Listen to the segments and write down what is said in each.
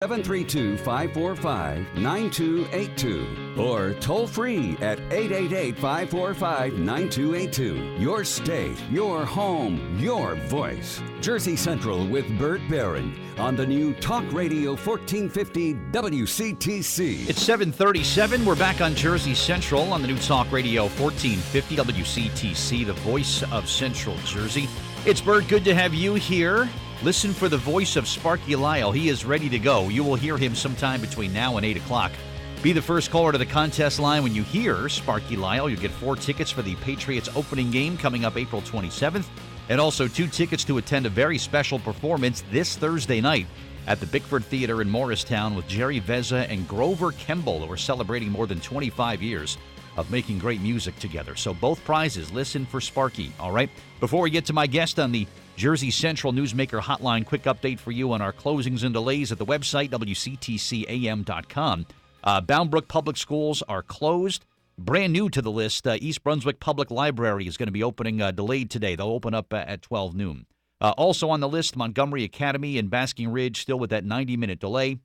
732-545-9282 or toll free at 888-545-9282. Your state, your home, your voice. Jersey Central with Bert Barron on the new Talk Radio 1450 WCTC. It's 7:37. We're back on Jersey Central on the new Talk Radio 1450 WCTC, the voice of Central Jersey. It's Bert. Good to have you here. Listen for the voice of Sparky Lyle. He is ready to go. You will hear him sometime between now and 8 o'clock. Be the first caller to the contest line when you hear Sparky Lyle. You'll get 4 tickets for the Patriots opening game coming up April 27th, and also 2 tickets to attend a very special performance this Thursday night at the Bickford Theater in Morristown with Jerry Vezza and Grover Kemble, who are celebrating more than 25 years of making great music together. So both prizes, listen for Sparky, all right? Before we get to my guest on the Jersey Central Newsmaker Hotline, quick update for you on our closings and delays at the website, WCTCAM.com. Bound Brook Public Schools are closed. Brand new to the list, East Brunswick Public Library is going to be opening delayed today. They'll open up at 12 noon. Also on the list, Montgomery Academy and Basking Ridge still with that 90-minute delay.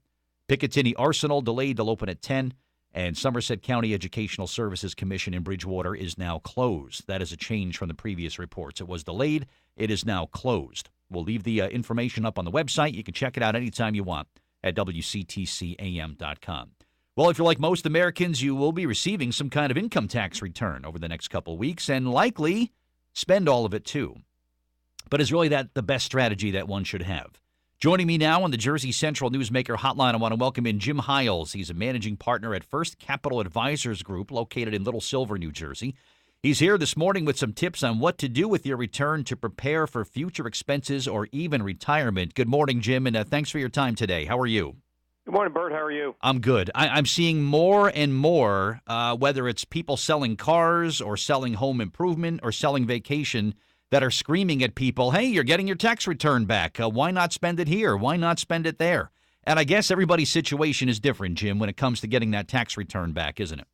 Picatinny Arsenal delayed. They'll open at 10. And Somerset County Educational Services Commission in Bridgewater is now closed. That is a change from the previous reports. It was delayed. It is now closed. We'll leave the information up on the website. You can check it out anytime you want at WCTCAM.com. Well, if you're like most Americans, you will be receiving some kind of income tax return over the next couple of weeks and likely spend all of it too. But is really that the best strategy that one should have? Joining me now on the Jersey Central Newsmaker Hotline, I want to welcome in Jim Hiles. He's a managing partner at First Capital Advisors Group located in Little Silver, New Jersey. He's here this morning with some tips on what to do with your return to prepare for future expenses or even retirement. Good morning, Jim, and thanks for your time today. How are you? Good morning, Bert. How are you? I'm good. I'm seeing more and more, whether it's people selling cars or selling home improvement or selling vacation, that are screaming at people, hey, you're getting your tax return back. Why not spend it here? Why not spend it there? And I guess everybody's situation is different, Jim, when it comes to getting that tax return back, isn't it?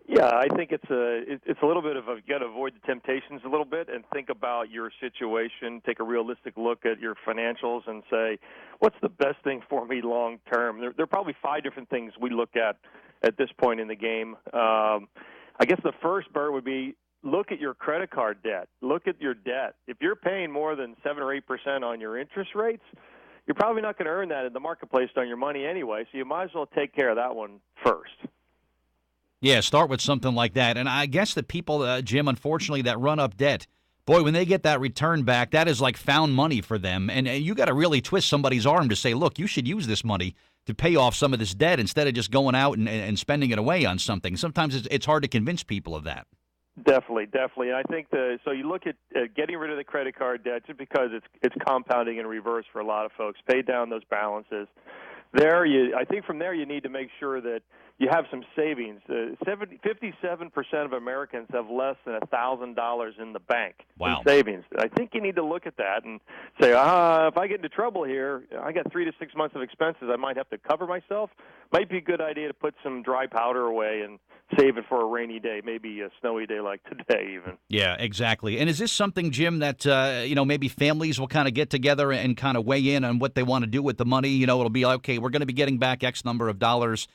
Yeah, I think it's a little bit of you got to avoid the temptations a little bit and think about your situation, take a realistic look at your financials and say, what's the best thing for me long term? There are probably 5 different things we look at this point in the game. I guess the first, Bert, would be look at your credit card debt. Look at your debt. If you're paying more than 7 or 8% on your interest rates, you're probably not going to earn that in the marketplace on your money anyway, so you might as well take care of that one first. Yeah, start with something like that. And I guess the people, Jim, unfortunately, that run up debt, boy, when they get that return back, that is like found money for them. And you got to really twist somebody's arm to say, look, you should use this money to pay off some of this debt instead of just going out and spending it away on something. Sometimes it's hard to convince people of that. Definitely. And I think so you look at getting rid of the credit card debt just because it's compounding in reverse for a lot of folks. Pay down those balances. I think from there you need to make sure that you have some savings. 57% of Americans have less than $1,000 in the bank in savings. I think you need to look at that and say, if I get into trouble here, I got 3 to 6 months of expenses. I might have to cover myself. Might be a good idea to put some dry powder away and save it for a rainy day, maybe a snowy day like today even. Yeah, exactly. And is this something, Jim, that maybe families will kind of get together and kind of weigh in on what they want to do with the money? It'll be like, okay, we're going to be getting back X number of dollars.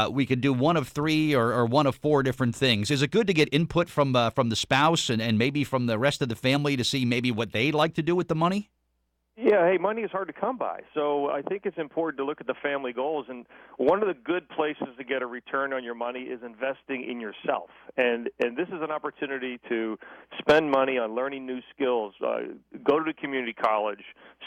We could do one of 3 or one of 4 different things. Is it good to get input from the spouse and maybe from the rest of the family to see maybe what they'd like to do with the money? Yeah, hey, money is hard to come by. So I think it's important to look at the family goals. And one of the good places to get a return on your money is investing in yourself. And this is an opportunity to spend money on learning new skills, go to community college,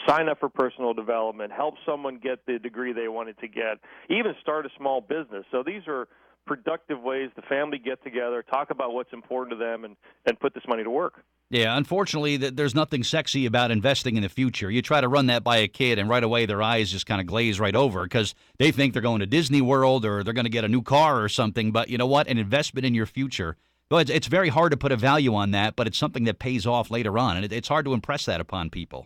sign up for personal development, help someone get the degree they wanted to get, even start a small business. So these are productive ways the family get together, talk about what's important to them, and put this money to work. Yeah, unfortunately, there's nothing sexy about investing in the future. You try to run that by a kid, and right away their eyes just kind of glaze right over because they think they're going to Disney World or they're going to get a new car or something. But you know what? An investment in your future. Well, it's very hard to put a value on that, but it's something that pays off later on, and it's hard to impress that upon people.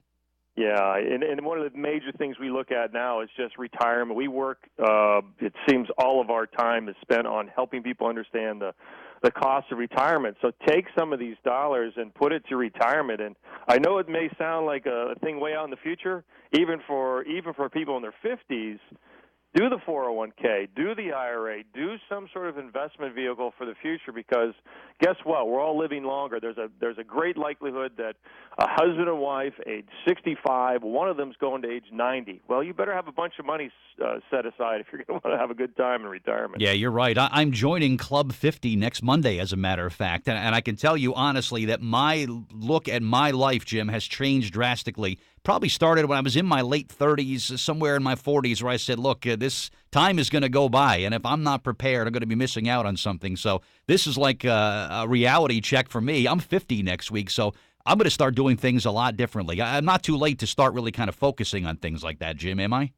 Yeah, and one of the major things we look at now is just retirement. We work, it seems all of our time is spent on helping people understand the cost of retirement. So take some of these dollars and put it to retirement. And I know it may sound like a thing way out in the future, even for people in their 50s. Do the 401k, do the IRA, do some sort of investment vehicle for the future, because guess what? We're all living longer. There's a great likelihood that a husband and wife, age 65, one of them's going to age 90. Well, you better have a bunch of money set aside if you're going to want to have a good time in retirement. Yeah, you're right. I'm joining Club 50 next Monday, as a matter of fact. And I can tell you honestly that my look at my life, Jim, has changed drastically. Probably started when I was in my late 30s, somewhere in my 40s, where I said, look, this time is going to go by, and if I'm not prepared, I'm going to be missing out on something. So this is like a reality check for me. I'm 50 next week, so I'm going to start doing things a lot differently. I'm not too late to start really kind of focusing on things like that, Jim, am I?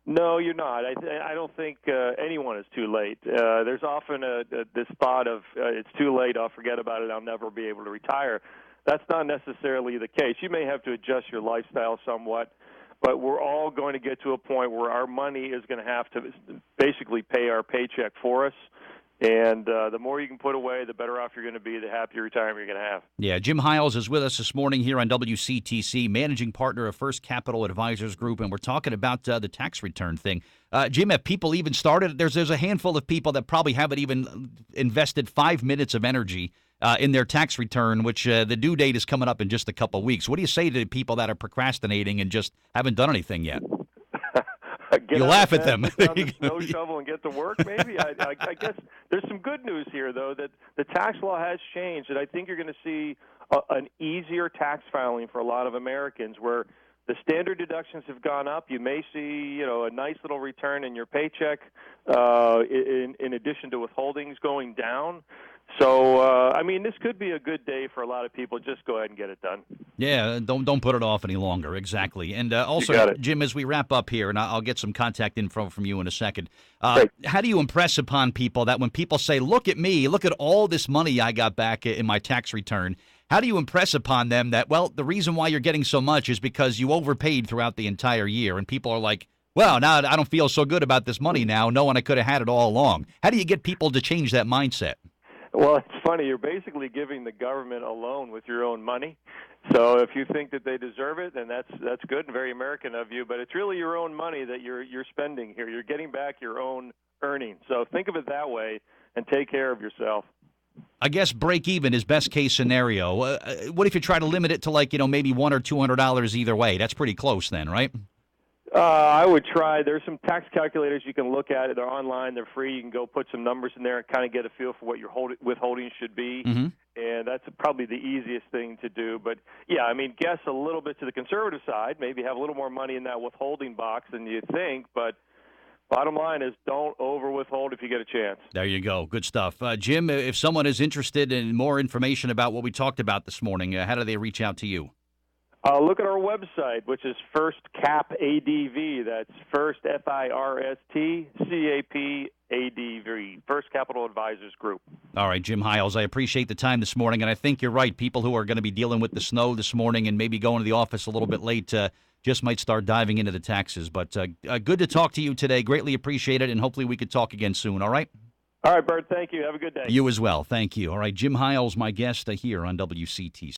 No, you're not. I don't think anyone is too late. There's often this thought of it's too late, I'll forget about it, I'll never be able to retire. That's not necessarily the case. You may have to adjust your lifestyle somewhat, but we're all going to get to a point where our money is going to have to basically pay our paycheck for us. And the more you can put away, the better off you're going to be, the happier retirement you're going to have. Yeah, Jim Hiles is with us this morning here on WCTC, managing partner of First Capital Advisors Group, and we're talking about the tax return thing. Jim, have people even started? There's a handful of people that probably haven't even invested 5 minutes of energy in their tax return, which the due date is coming up in just a couple of weeks. What do you say to people that are procrastinating and just haven't done anything yet? You laugh at them. No shovel and get to work, maybe? I guess there's some good news here, though, that the tax law has changed, and I think you're going to see an easier tax filing for a lot of Americans, where the standard deductions have gone up. You may see, a nice little return in your paycheck in addition to withholdings going down. So, this could be a good day for a lot of people. Just go ahead and get it done. Yeah, don't put it off any longer. Exactly. And also, Jim, as we wrap up here, and I'll get some contact info from you in a second, how do you impress upon people that when people say, look at me, look at all this money I got back in my tax return, how do you impress upon them that, well, the reason why you're getting so much is because you overpaid throughout the entire year? And people are like, well, now I don't feel so good about this money now, knowing I could have had it all along. How do you get people to change that mindset? Well, it's funny. You're basically giving the government a loan with your own money. So if you think that they deserve it, then that's good and very American of you. But it's really your own money that you're spending here. You're getting back your own earnings. So think of it that way and take care of yourself. I guess break even is best case scenario. What if you try to limit it to maybe $100 or $200 either way? That's pretty close then, right? I would try. There's some tax calculators you can look at. They're online. They're free. You can go put some numbers in there and kind of get a feel for what your withholding should be. Mm-hmm. And that's probably the easiest thing to do. But, yeah, guess a little bit to the conservative side. Maybe have a little more money in that withholding box than you think. But bottom line is don't over-withhold if you get a chance. There you go. Good stuff. Jim, if someone is interested in more information about what we talked about this morning, how do they reach out to you? Look at our website, which is First Cap ADV. That's First FIRST CAP ADV. First Capital Advisors Group. All right, Jim Hiles, I appreciate the time this morning, and I think you're right. People who are going to be dealing with the snow this morning and maybe going to the office a little bit late just might start diving into the taxes. But good to talk to you today. Greatly appreciate it, and hopefully we could talk again soon. All right? All right, Bert. Thank you. Have a good day. You as well. Thank you. All right, Jim Hiles, my guest here on WCTC.